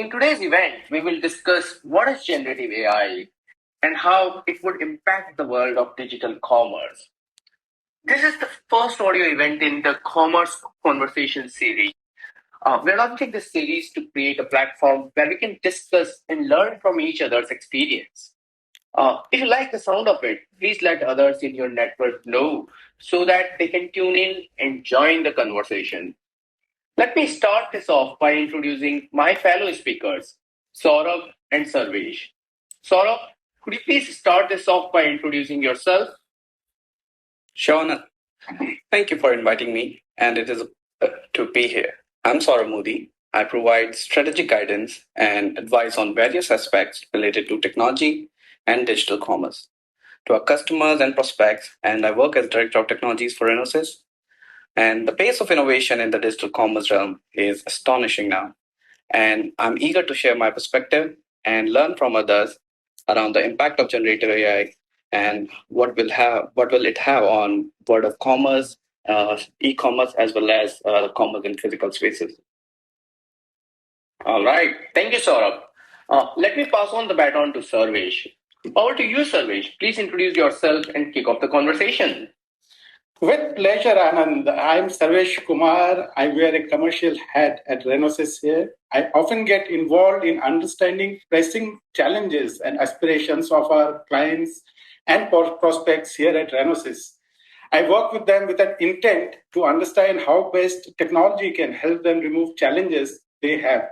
In today's event, we will discuss what is generative AI and how it would impact the world of digital commerce. This is the first audio event in the Commerce Conversation series. We're launching this series to create a platform where we can discuss and learn from each other's experience. If you like the sound of it, please let others in your network know so that they can tune in and join the conversation. Let me start this off by introducing my fellow speakers, Saurabh and Sarvesh. Saurabh, could you please start this off by introducing yourself? Sure. Thank you for inviting me, and it is to be here. I'm Sourabh. I provide strategic guidance and advice on various aspects related to technology and digital commerce to our customers and prospects, and I work as Director of Technologies for Renosys. And the pace of innovation in the digital commerce realm is astonishing now. And I'm eager to share my perspective and learn from others around the impact of generative AI and what will it have on world of commerce, e-commerce, as well as commerce in physical spaces. All right. Thank you, Saurabh. Let me pass on the baton to Sarvesh. Over to you, Sarvesh. Please introduce yourself and kick off the conversation. With pleasure, Anand. I'm Sarvesh Kumar. I wear a commercial hat at Renosys here. I often get involved in understanding pressing challenges and aspirations of our clients and prospects here at Renosys. I work with them with an intent to understand how best technology can help them remove challenges they have.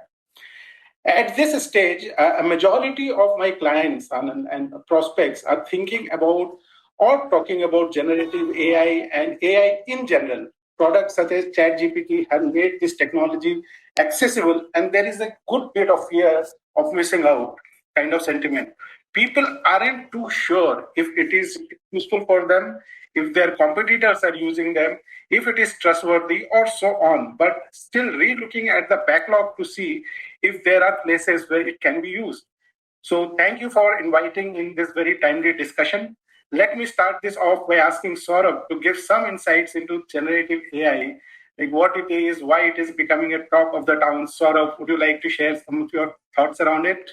At this stage, a majority of my clients and prospects are thinking about or talking about generative AI and AI in general. Products such as ChatGPT have made this technology accessible, and there is a good bit of fear of missing out kind of sentiment. People aren't too sure if it is useful for them, if their competitors are using them, if it is trustworthy, or so on, but still re-looking at the backlog to see if there are places where it can be used. So thank you for inviting in this very timely discussion. Let me start this off by asking Sourabh to give some insights into generative AI, like what it is, why it is becoming a talk of the town. Sourabh, would you like to share some of your thoughts around it?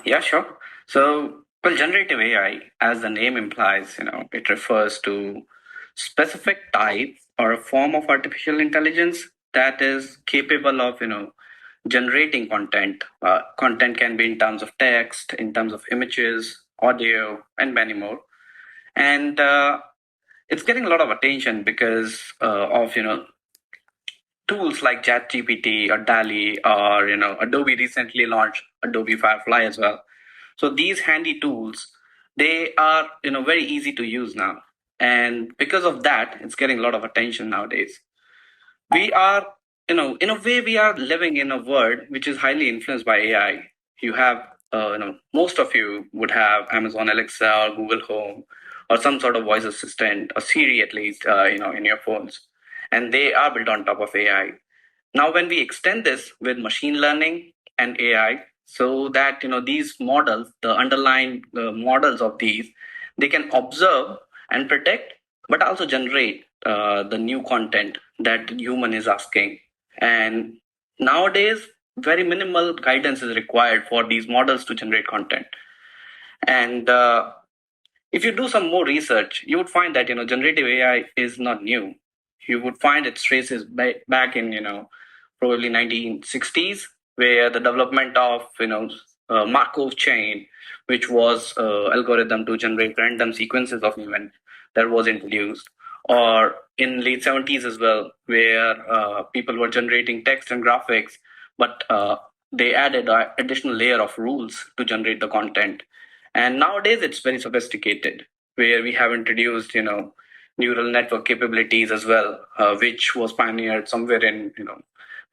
Yeah, sure. So, well, generative AI, as the name implies, it refers to specific type or a form of artificial intelligence that is capable of, generating content. Content can be in terms of text, in terms of images, audio, and many more. And it's getting a lot of attention because of tools like ChatGPT or DALI, or Adobe recently launched Adobe Firefly as well. So these handy tools, they are very easy to use now, and because of that, it's getting a lot of attention nowadays. We are in a way, we are living in a world which is highly influenced by AI. You have most of you would have Amazon Alexa or Google Home or some sort of voice assistant or Siri at least in your phones, and they are built on top of AI. Now when we extend this with machine learning and AI, so that these models, the underlying models of these, they can observe and predict, but also generate the new content that human is asking. And nowadays, very minimal guidance is required for these models to generate content. And if you do some more research, you would find that generative AI is not new. You would find its traces back in probably 1960s, where the development of Markov chain, which was algorithm to generate random sequences of event, that was introduced, or in late 70s as well, where people were generating text and graphics, but they added an additional layer of rules to generate the content. And nowadays it's very sophisticated, where we have introduced neural network capabilities as well, which was pioneered somewhere in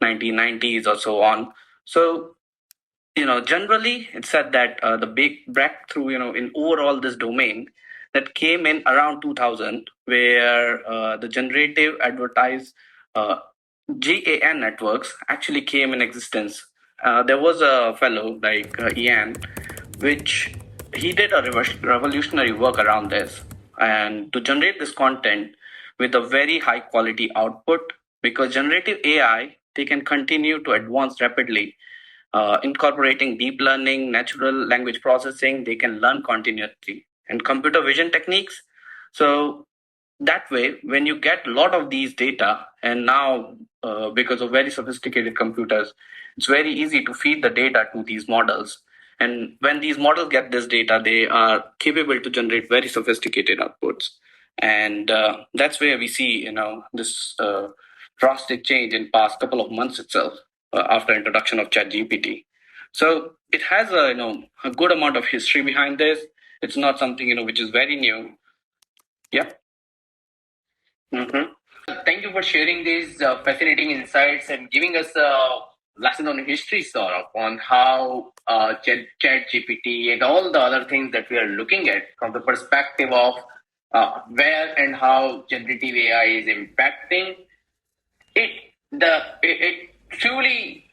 1990s or so on. So generally it's said that the big breakthrough in overall this domain that came in around 2000, where the generative advertise GAN networks actually came in existence. There was a fellow like Ian, which he did a revolutionary work around this, and to generate this content with a very high quality output, because generative AI, they can continue to advance rapidly incorporating deep learning, natural language processing. They can learn continuously, and computer vision techniques. So that way, when you get a lot of these data, and now because of very sophisticated computers, it's very easy to feed the data to these models. And when these models get this data, they are capable to generate very sophisticated outputs. And that's where we see, this drastic change in past couple of months itself after introduction of ChatGPT. So it has a good amount of history behind this. It's not something which is very new. Yeah. Mm-hmm. Thank you for sharing these fascinating insights and giving us a lesson on history, Saurabh, on how Chat GPT and all the other things that we are looking at from the perspective of where and how generative AI is impacting it. It truly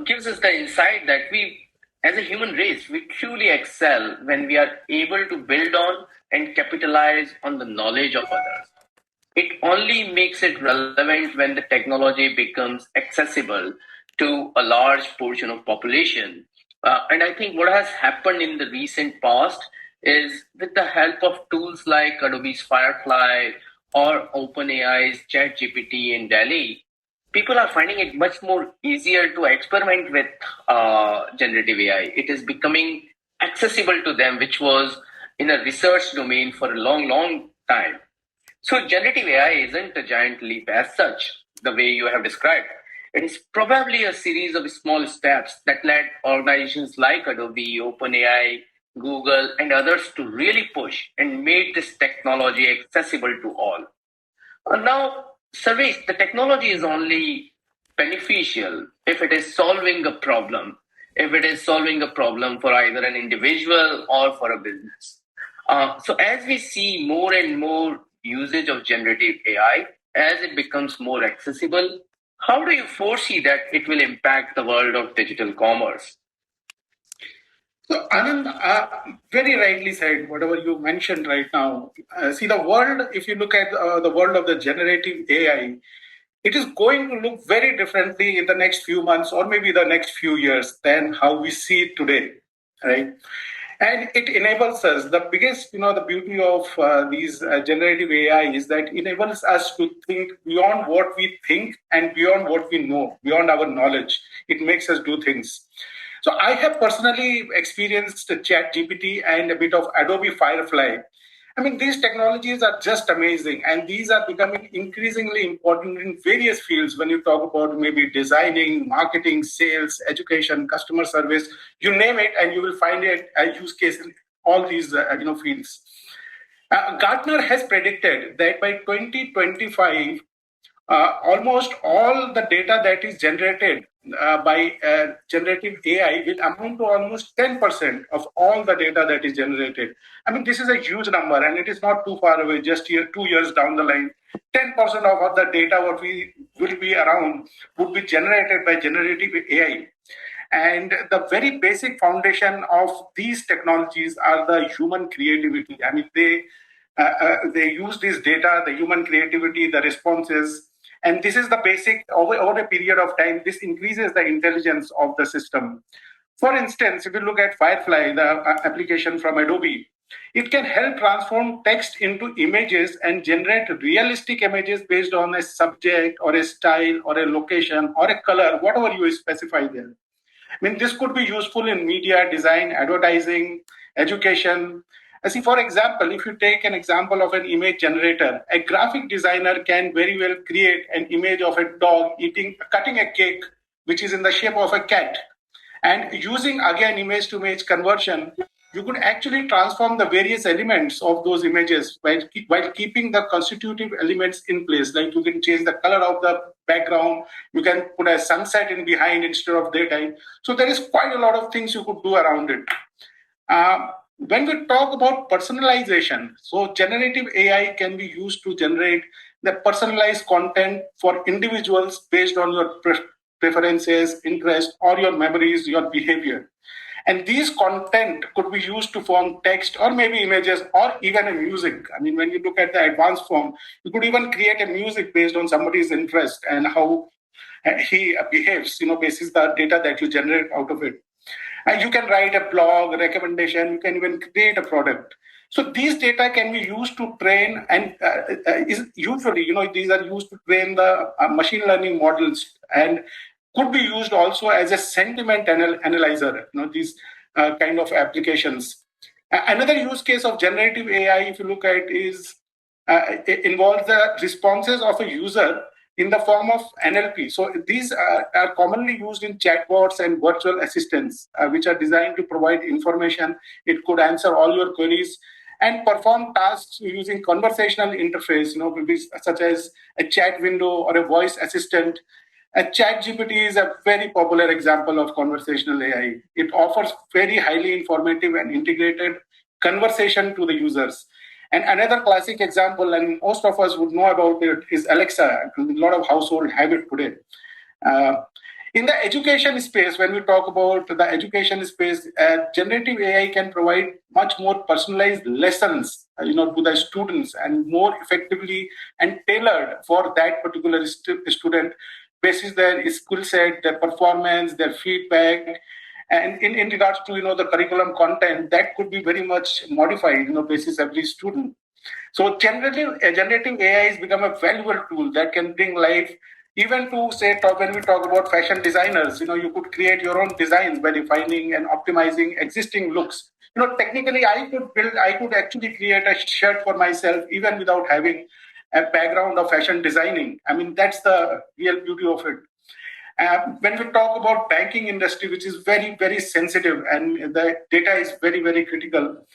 gives us the insight that we, as a human race, we truly excel when we are able to build on and capitalize on the knowledge of others. It only makes it relevant when the technology becomes accessible to a large portion of population. And I think what has happened in the recent past is with the help of tools like Adobe's Firefly or OpenAI's ChatGPT in Delhi, people are finding it much more easier to experiment with generative AI. It is becoming accessible to them, which was in a research domain for a long, long time. So generative AI isn't a giant leap as such, the way you have described. It is probably a series of small steps that led organizations like Adobe, OpenAI, Google, and others to really push and made this technology accessible to all. Now, Sarvesh, the technology is only beneficial if it is solving a problem, if it is solving a problem for either an individual or for a business. So, as we see more and more usage of generative AI, as it becomes more accessible, how do you foresee that it will impact the world of digital commerce? So, Anand, very rightly said, whatever you mentioned right now. See, the world, if you look at the world of the generative AI, it is going to look very differently in the next few months or maybe the next few years than how we see it today, right? And it enables us, the biggest, the beauty of these generative AI is that it enables us to think beyond what we think and beyond what we know, beyond our knowledge. It makes us do things. So I have personally experienced Chat GPT and a bit of Adobe Firefly. I mean, these technologies are just amazing, and these are becoming increasingly important in various fields. When you talk about maybe designing, marketing, sales, education, customer service, you name it, and you will find it a use case in all these fields. Gartner has predicted that by 2025, almost all the data that is generated by generative AI will amount to almost 10% of all the data that is generated. I mean, this is a huge number, and it is not too far away, just 2 years down the line. 10% of all the data what we will be around would be generated by generative AI. And the very basic foundation of these technologies are the human creativity. I mean, they use this data, the human creativity, the responses, and this is the basic, over a period of time, this increases the intelligence of the system. For instance, if you look at Firefly, the application from Adobe, it can help transform text into images and generate realistic images based on a subject or a style or a location or a color, whatever you specify there. I mean, this could be useful in media, design, advertising, education. See, for example, if you take an example of an image generator, a graphic designer can very well create an image of a dog cutting a cake, which is in the shape of a cat. And using again image to image conversion, you could actually transform the various elements of those images while keeping the constitutive elements in place. Like you can change the color of the background, you can put a sunset in behind instead of daytime. So there is quite a lot of things you could do around it. When we talk about personalization, so generative AI can be used to generate the personalized content for individuals based on your preferences, interests, or your memories, your behavior. And these content could be used to form text or maybe images or even a music. I mean, when you look at the advanced form, you could even create a music based on somebody's interest and how he behaves, basis the data that you generate out of it. And you can write a blog, a recommendation, you can even create a product. So these data can be used to train, and is usually, these are used to train the machine learning models, and could be used also as a sentiment analyzer, these kind of applications. Another use case of generative AI, if you look at, is it involves the responses of a user in the form of NLP. So these are commonly used in chatbots and virtual assistants, which are designed to provide information. It could answer all your queries and perform tasks using conversational interface, such as a chat window or a voice assistant. A chat GPT is a very popular example of conversational AI. It offers very highly informative and integrated conversation to the users. And another classic example, and most of us would know about it, is Alexa. A lot of households have it today. Uh, in the education space, when we talk about the education space, generative AI can provide much more personalized lessons, to the students, and more effectively and tailored for that particular student, basis their skill set, their performance, their feedback. And in regards to the curriculum content, that could be very much modified, basis every student. So generative AI has become a valuable tool that can bring life even to, say, when we talk about fashion designers. You could create your own designs by refining and optimizing existing looks. Technically, I could actually create a shirt for myself even without having a background of fashion designing. I mean, that's the real beauty of it. When we talk about banking industry, which is very, very sensitive, and the data is very, very critical,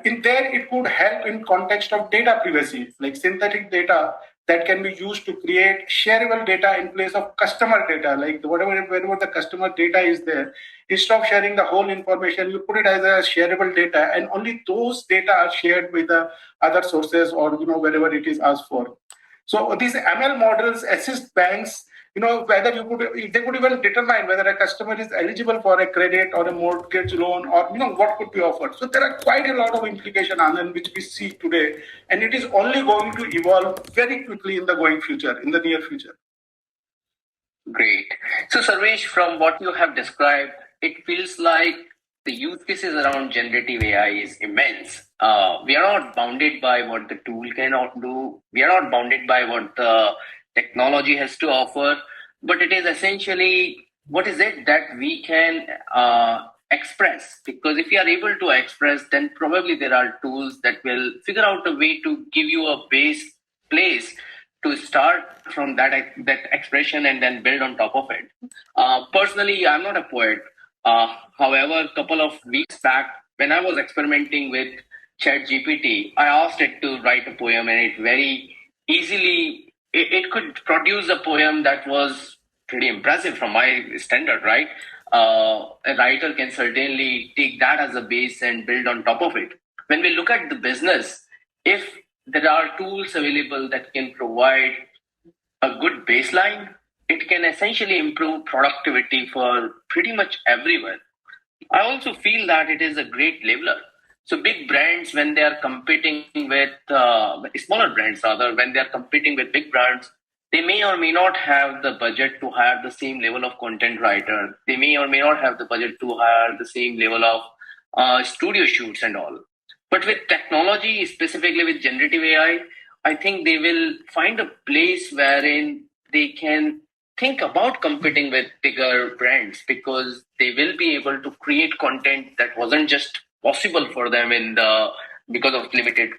in there it could help in context of data privacy, like synthetic data that can be used to create shareable data in place of customer data, like wherever the customer data is there. Instead of sharing the whole information, you put it as a shareable data, and only those data are shared with the other sources, or wherever it is asked for. So these ML models assist banks, whether they could even determine whether a customer is eligible for a credit or a mortgage loan, or what could be offered. So there are quite a lot of implications, Anand, which we see today, and it is only going to evolve very quickly in the near future. Great. So, Sarvesh, from what you have described, it feels like the use cases around generative AI is immense. We are not bounded by what the tool cannot do. We are not bounded by what the technology has to offer, but it is essentially what is it that we can express. Because if you are able to express, then probably there are tools that will figure out a way to give you a base place to start from that expression and then build on top of it. Personally, I'm not a poet. However, a couple of weeks back, when I was experimenting with ChatGPT, I asked it to write a poem, and it very easily it could produce a poem that was pretty impressive from my standard, right? A writer can certainly take that as a base and build on top of it. When we look at the business, if there are tools available that can provide a good baseline, it can essentially improve productivity for pretty much everyone. I also feel that it is a great leveler. So big brands, when they are competing with smaller brands, rather, when they are competing with big brands, they may or may not have the budget to hire the same level of content writer. They may or may not have the budget to hire the same level of studio shoots and all. But with technology, specifically with generative AI, I think they will find a place wherein they can think about competing with bigger brands, because they will be able to create content that wasn't just possible for them in the because of limited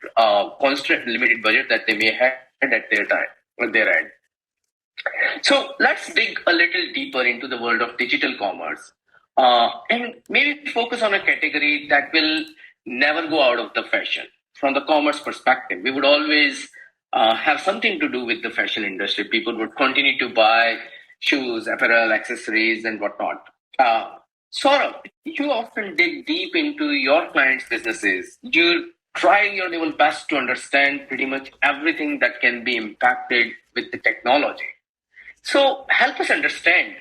constraint, limited budget that they may have at their time at their end. So let's dig a little deeper into the world of digital commerce, and maybe focus on a category that will never go out of the fashion. From the commerce perspective, we would always have something to do with the fashion industry. People would continue to buy shoes, apparel, accessories, and whatnot. Saurabh, you often dig deep into your clients' businesses. You try your level best to understand pretty much everything that can be impacted with the technology. So help us understand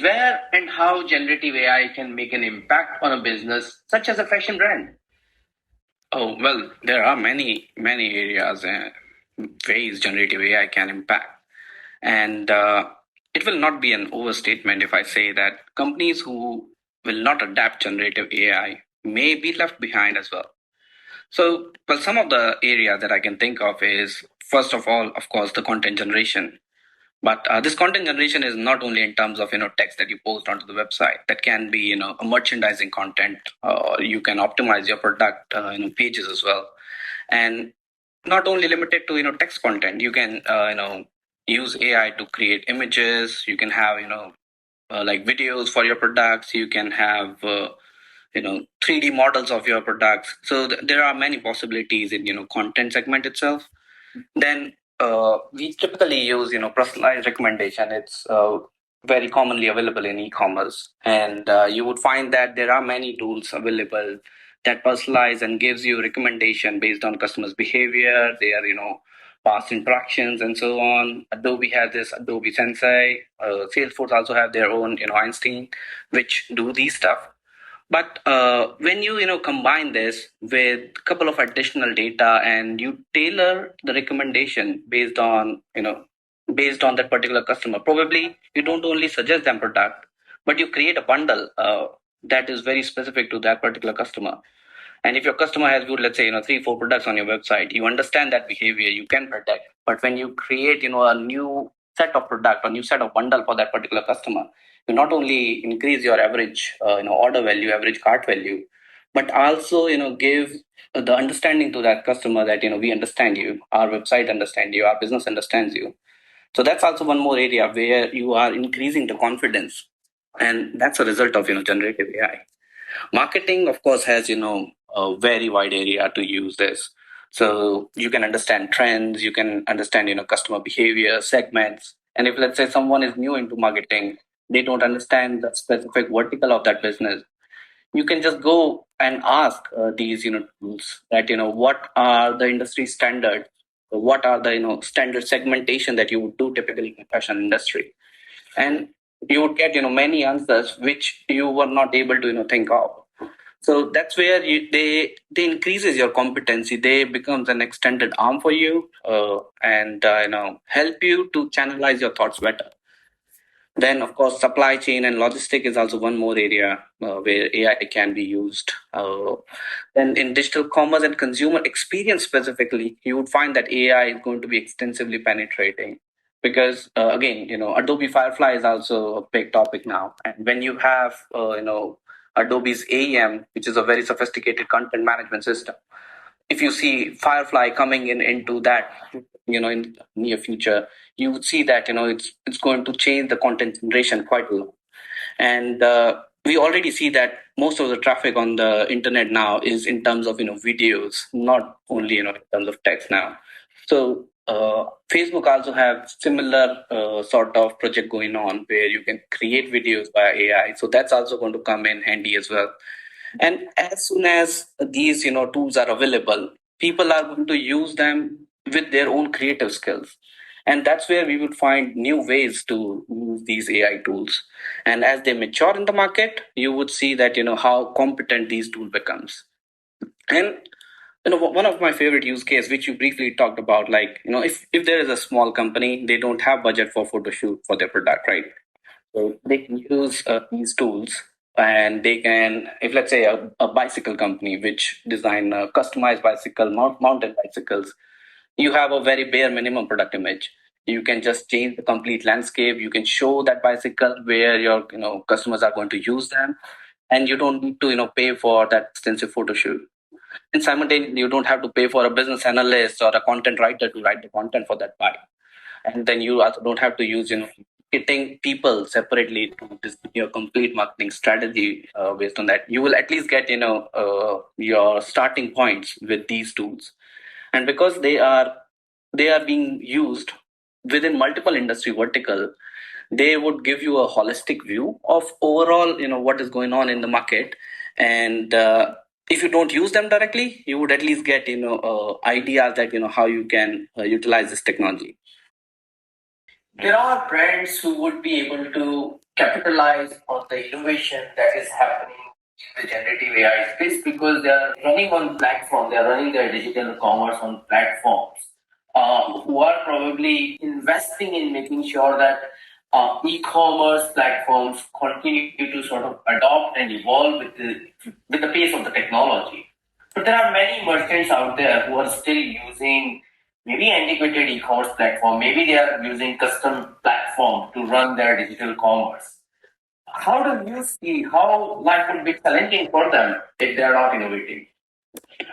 where and how generative AI can make an impact on a business such as a fashion brand. Oh, well, there are many areas and ways generative AI can impact. And it will not be an overstatement if I say that companies who will not adapt generative AI may be left behind as well. So, well, some of the area that I can think of is, first of all, of course, the content generation. But this content generation is not only in terms of text that you post onto the website. That can be a merchandising content, or you can optimize your product pages as well, and not only limited to text content. You can use AI to create images. You can have like videos for your products. You can have 3D models of your products. So there are many possibilities in content segment itself. Then we typically use personalized recommendation. It's very commonly available in e-commerce, and you would find that there are many tools available that personalize and gives you recommendation based on customers' behavior, their past interactions, and so on. Adobe has this Adobe Sensei. Salesforce also have their own Einstein, which do these stuff. But when you combine this with a couple of additional data and you tailor the recommendation based on that particular customer, probably you don't only suggest them product, but you create a bundle that is very specific to that particular customer. And if your customer has viewed, let's say, 3, 4 products on your website, you understand that behavior, you can predict. But when you create, a new set of product or new set of bundle for that particular customer, you not only increase your average, order value, average cart value, but also, give the understanding to that customer that, we understand you, our website understands you, our business understands you. So that's also one more area where you are increasing the confidence. And that's a result of, generative AI. Marketing, of course, has a very wide area to use this. So you can understand trends, you can understand customer behavior, segments. And if, let's say, someone is new into marketing, they don't understand the specific vertical of that business, you can just go and ask these tools that what are the industry standards, what are the standard segmentation that you would do typically in the fashion industry, and you would get many answers which you were not able to think of. So that's where they increases your competency. They becomes an extended arm for you, and help you to channelize your thoughts better. Then, of course, supply chain and logistic is also one more area where AI can be used. Then, in digital commerce and consumer experience specifically, you would find that AI is going to be extensively penetrating because, again, Adobe Firefly is also a big topic now. And when you have, Adobe's AEM, which is a very sophisticated content management system, if you see Firefly coming into that, in near future, you would see that it's going to change the content generation quite a lot. And we already see that most of the traffic on the internet now is in terms of videos, not only in terms of text now. So Facebook also have similar sort of project going on where you can create videos by AI. So that's also going to come in handy as well. And as soon as these tools are available, people are going to use them with their own creative skills. And that's where we would find new ways to use these AI tools. And as they mature in the market, you would see that how competent these tools becomes. And one of my favorite use case, which you briefly talked about, like if there is a small company, they don't have budget for photo shoot for their product, right? So they can use these tools, and they can, if let's say a bicycle company which design customized bicycle, mountain bicycles, you have a very bare minimum product image. You can just change the complete landscape. You can show that bicycle where your customers are going to use them, and you don't need to pay for that extensive photo shoot. And simultaneously, you don't have to pay for a business analyst or a content writer to write the content for that bike. And then you also don't have to use marketing people separately to design your complete marketing strategy based on that. You will at least get your starting points with these tools. And because they are being used within multiple industry vertical, they would give you a holistic view of overall what is going on in the market. And if you don't use them directly, you would at least get ideas that how you can utilize this technology. There are brands who would be able to capitalize on the innovation that is happening in the generative AI space because they are running on platform, they are running their digital commerce on platforms who are probably investing in making sure that e-commerce platforms continue to sort of adopt and evolve with the pace of the technology. But there are many merchants out there who are still using maybe antiquated e-commerce platform. Maybe they are using custom platform to run their digital commerce. How do you see how life will be challenging for them if they are not innovating?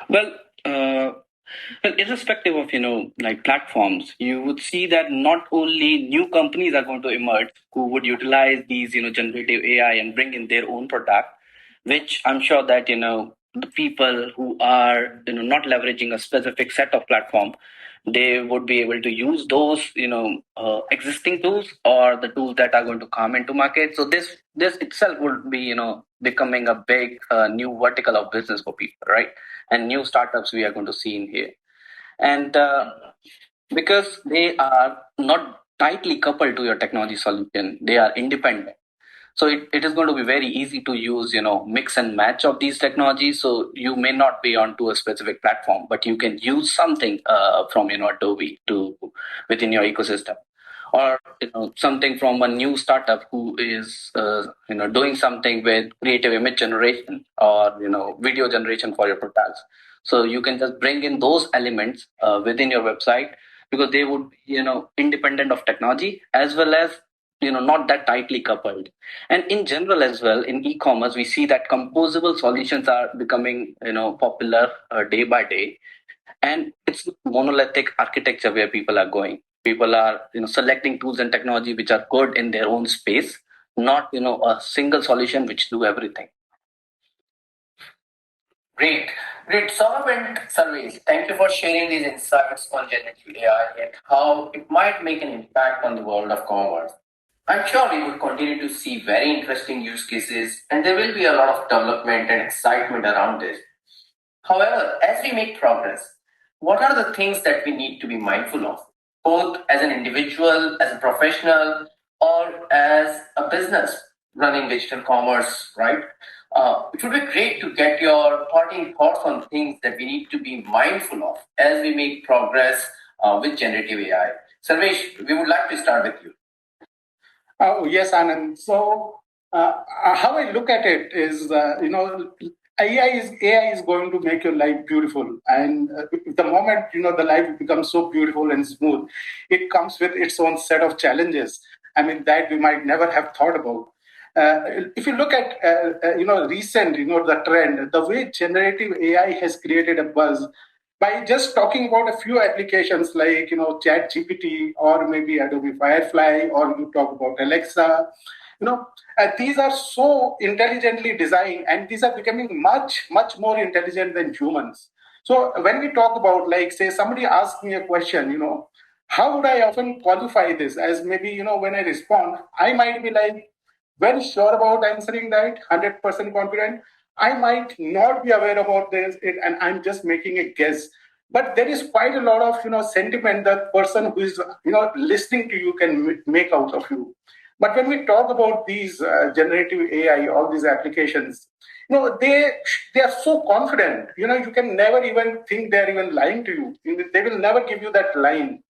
Well, uh, well, irrespective of like platforms, you would see that not only new companies are going to emerge who would utilize these generative AI and bring in their own product, which I'm sure that the people who are not leveraging a specific set of platform, they would be able to use those existing tools or the tools that are going to come into market. So this itself would be becoming a big new vertical of business for people, right? And new startups we are going to see in here. And because they are not tightly coupled to your technology solution, they are independent. So it is going to be very easy to use mix and match of these technologies. So you may not be onto a specific platform, but you can use something from Adobe to within your ecosystem, or something from a new startup who is doing something with creative image generation or video generation for your products. So you can just bring in those elements within your website, because they would be independent of technology, as well as not that tightly coupled. And in general as well, in e-commerce, we see that composable solutions are becoming popular day by day. And it's monolithic architecture where people are going. People are selecting tools and technology which are good in their own space, not a single solution which do everything. Great, great. Saurabh and Sarvesh, thank you for sharing these insights on generative AI and how it might make an impact on the world of commerce. I'm sure we will continue to see very interesting use cases, and there will be a lot of development and excitement around this. However, as we make progress, what are the things that we need to be mindful of, both as an individual, as a professional, or as a business running digital commerce, right? It would be great to get your parting thoughts on things that we need to be mindful of as we make progress with generative AI. Sarvesh, we would like to start with you. Oh, yes, Anand. So, how I look at it is, AI is going to make your life beautiful, and the moment the life becomes so beautiful and smooth, it comes with its own set of challenges. I mean, that we might never have thought about. If you look at recent the trend, the way generative AI has created a buzz by just talking about a few applications like Chat GPT or maybe Adobe Firefly, or you talk about Alexa. These are so intelligently designed, and these are becoming much more intelligent than humans. So when we talk about, like, say somebody asks me a question, how would I often qualify this? As maybe when I respond, I might be like very sure about answering that, 100% confident. I might not be aware about and I'm just making a guess. But there is quite a lot of sentiment that person who is listening to you can make out of you. But when we talk about these generative AI, all these applications, they are so confident. You can never even think they're even lying to you. They will never give you that line.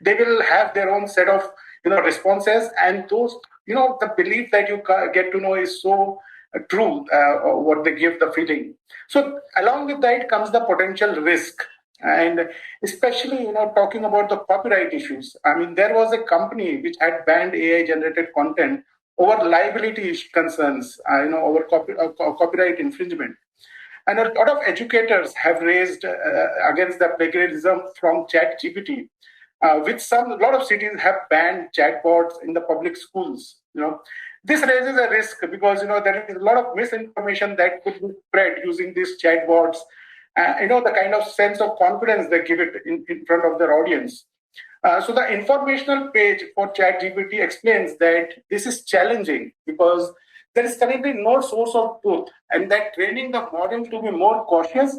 They will have their own set of responses, and those the belief that you get to know is so true. What they give the feeling. So along with that comes the potential risk. And especially, talking about the copyright issues. I mean, there was a company which had banned AI generated content over liability concerns, over copyright infringement. And a lot of educators have raised against the plagiarism from Chat GPT, which a lot of cities have banned chatbots in the public schools. This raises a risk because there is a lot of misinformation that could be spread using these chatbots. The kind of sense of confidence they give it in front of their audience. So the informational page for ChatGPT explains that this is challenging because there is currently no source of truth, and that training the model to be more cautious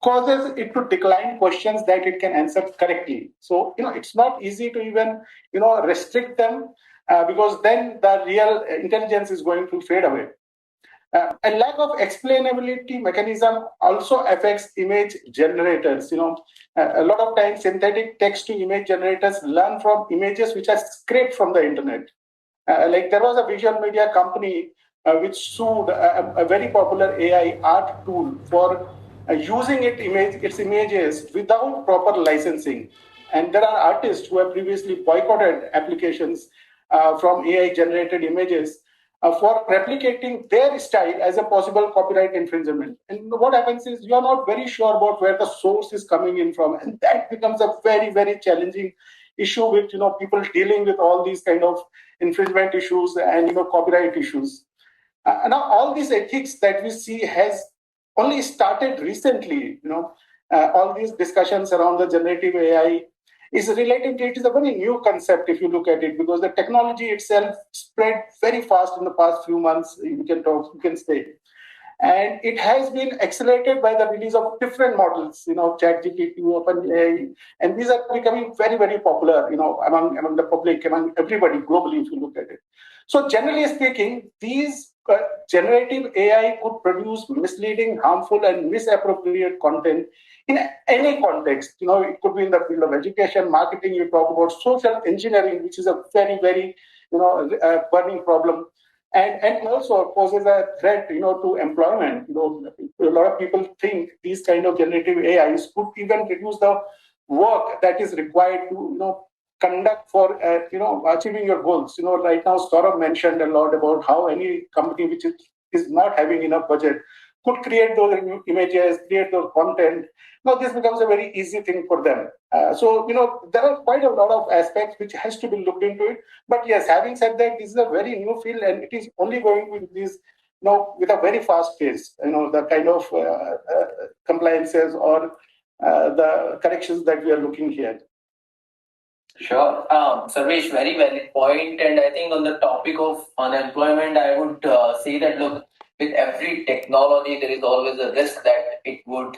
causes it to decline questions that it can answer correctly. So it's not easy to even restrict them because then the real intelligence is going to fade away. A lack of explainability mechanism also affects image generators. A lot of times synthetic text to image generators learn from images which are scraped from the internet. Like there was a visual media company which sued a very popular AI art tool for using its images without proper licensing. And there are artists who have previously boycotted applications from AI generated images for replicating their style as a possible copyright infringement. And what happens is you are not very sure about where the source is coming in from, and that becomes a very, very challenging issue with people dealing with all these kind of infringement issues and copyright issues. Now all these ethics that we see has only started recently. All these discussions around the generative AI is related. It is a very new concept if you look at it, because the technology itself spread very fast in the past few months. You can say, and it has been accelerated by the release of different models, ChatGPT, OpenAI, and these are becoming very, very popular, among the public, among everybody globally, if you look at it. So, generally speaking, these generative AI could produce misleading, harmful, and misappropriate content in any context. It could be in the field of education, marketing. You talk about social engineering, which is a very, very, burning problem, and also poses a threat, to employment. A lot of people think these kind of generative AIs could even reduce the work that is required to, conduct for, achieving your goals. Right now, Saurabh mentioned a lot about how any company which is not having enough budget could create those images, create those content. Now, this becomes a very easy thing for them. So, there are quite a lot of aspects which has to be looked into it. But yes, having said that, this is a very new field, and it is only going with this, with a very fast pace. The kind of compliances or the corrections that we are looking here. Sure. Sarvesh, very valid point. And I think on the topic of unemployment, I would say that look, with every technology, there is always a risk that it would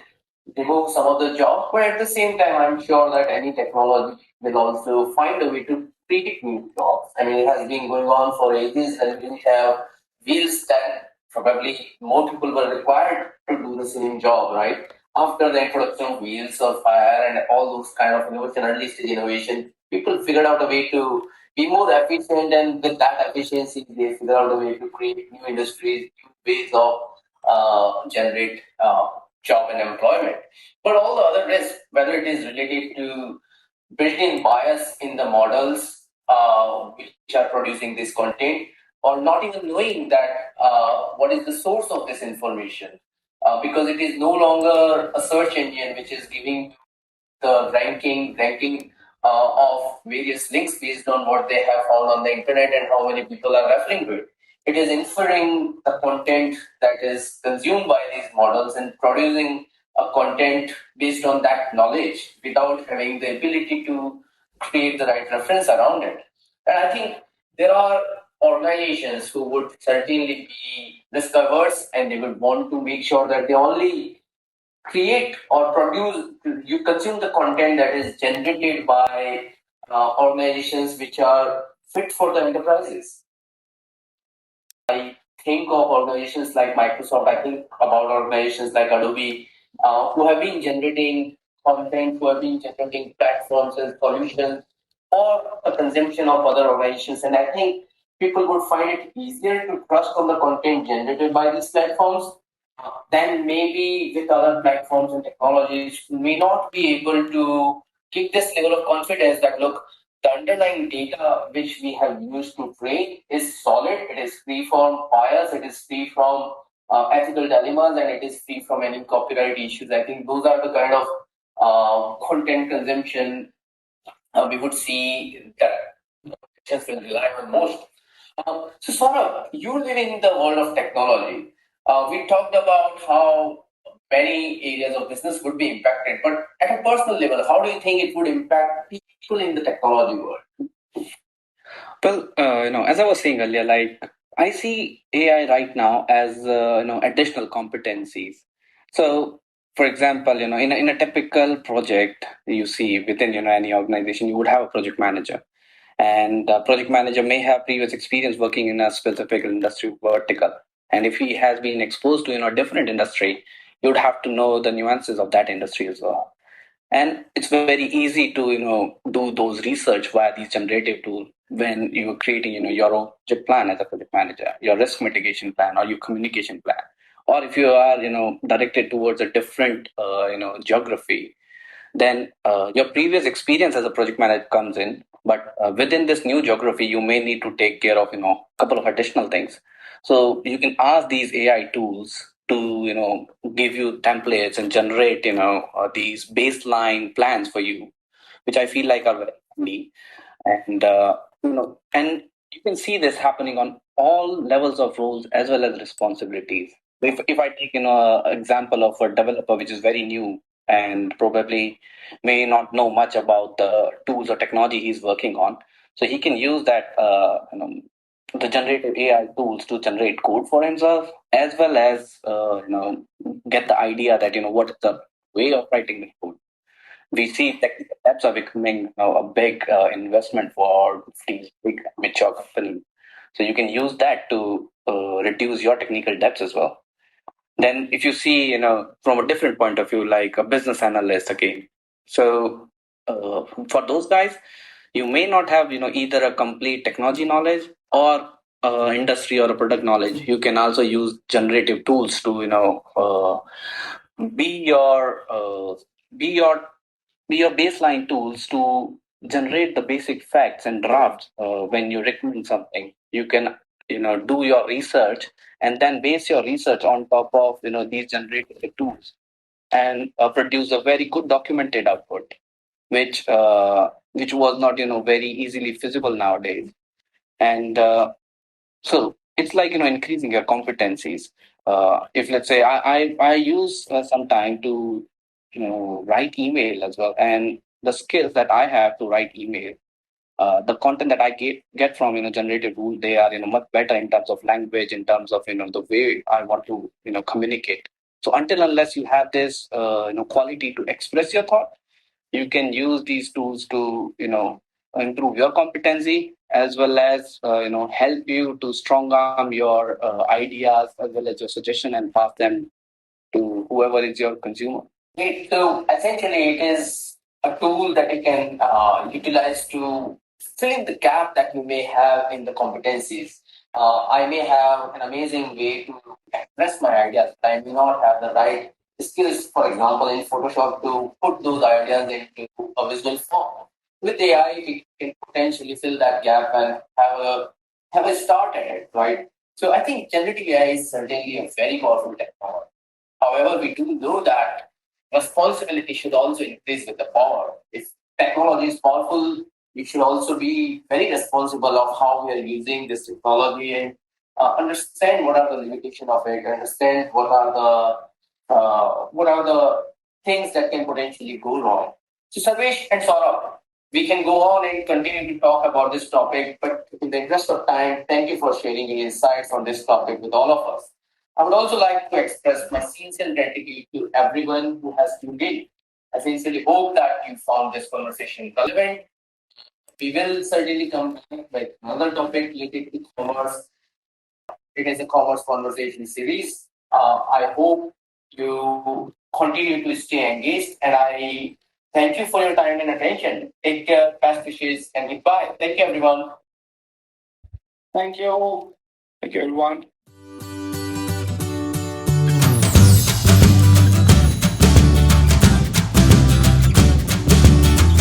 remove some of the jobs. But at the same time, I'm sure that any technology will also find a way to create new jobs. I mean, it has been going on for ages, and we have wheels that probably more people were required to do the same job, right? After the introduction of wheels of fire and all those kind of innovation, early stage innovation, people figured out a way to be more efficient, and with that efficiency, they figured out a way to create new industries, new ways of generate job and employment. But all the other risks, whether it is related to built-in bias in the models which are producing this content, or not even knowing that what is the source of this information, because it is no longer a search engine which is giving the ranking of various links based on what they have found on the internet and how many people are referring to it. It is inferring the content that is consumed by these models and producing a content based on that knowledge without having the ability to create the right reference around it. And I think there are organizations who would certainly be risk averse, and they would want to make sure that they only create or produce, you consume the content that is generated by organizations which are fit for the enterprises. I think of organizations like Microsoft, I think about organizations like Adobe, who have been generating content, who have been generating platforms and solutions for the consumption of other organizations. And I think people would find it easier to trust on the content generated by these platforms then maybe with other platforms and technologies, we may not be able to give this level of confidence that look, the underlying data which we have used to train is solid, it is free from bias, it is free from ethical dilemmas, and it is free from any copyright issues. I think those are the kind of content consumption we would see that will rely on most. So, Saurabh, you live in the world of technology. We talked about how many areas of business would be impacted, but at a personal level, how do you think it would impact people in the technology world? Well, as I was saying earlier, like I see AI right now as additional competencies. So, for example, in a typical project you see within any organization, you would have a project manager, and the project manager may have previous experience working in a specific industry vertical. And if he has been exposed to a different industry, you would have to know the nuances of that industry as well. And it's very easy to do those research via these generative tools when you're creating, your own project plan as a project manager, your risk mitigation plan or your communication plan, or if you are, directed towards a different, geography, then your previous experience as a project manager comes in. But within this new geography, you may need to take care of, a couple of additional things. So you can ask these AI tools to, give you templates and generate, these baseline plans for you, which I feel like are very handy. And and you can see this happening on all levels of roles as well as responsibilities. If I take, example of a developer which is very new and probably may not know much about the tools or technology he's working on, so he can use that, the generative AI tools to generate code for himself, as well as, get the idea that, what is the way of writing the code. We see technical debts are becoming now a big investment for these big mature companies. So you can use that to reduce your technical debts as well. Then if you see, from a different point of view, like a business analyst again. So for those guys, you may not have, either a complete technology knowledge or industry or a product knowledge. You can also use generative tools to, be your be your be your baseline tools to generate the basic facts and drafts. When you recommend something, you can, do your research and then base your research on top of, these generated tools, and produce a very good documented output, which was not, very easily feasible nowadays. And so it's like, increasing your competencies. If let's say I use some time to, write email as well, and the skills that I have to write email, the content that I get from, generative tools, they are, much better in terms of language, in terms of, the way I want to, communicate. So until unless you have this, quality to express your thought, you can use these tools to, improve your competency, as well as, help you to strong arm your ideas as well as your suggestion, and pass them to whoever is your consumer. Okay, so essentially, it is a tool that you can utilize to fill in the gap that you may have in the competencies. I may have an amazing way to express my ideas, but I may not have the right skills, for example, in Photoshop to put those ideas into a visual form. With AI, it can potentially fill that gap and have a start at it, right? So I think generative AI is certainly a very powerful technology. However, we do know that responsibility should also increase with the power. If technology is powerful, we should also be very responsible of how we are using this technology, and understand what are the limitations of it, understand what are the things that can potentially go wrong. So Sarvesh and Saurabh, we can go on and continue to talk about this topic, but in the interest of time, thank you for sharing your insights on this topic with all of us. I would also like to express my sincere gratitude to everyone who has tuned in. I sincerely hope that you found this conversation relevant. We will certainly come back with another topic related to commerce. It is a commerce conversation series. I hope you continue to stay engaged, and I thank you for your time and attention. Take care, best wishes, and goodbye. Thank you, everyone. Thank you. Thank you, everyone.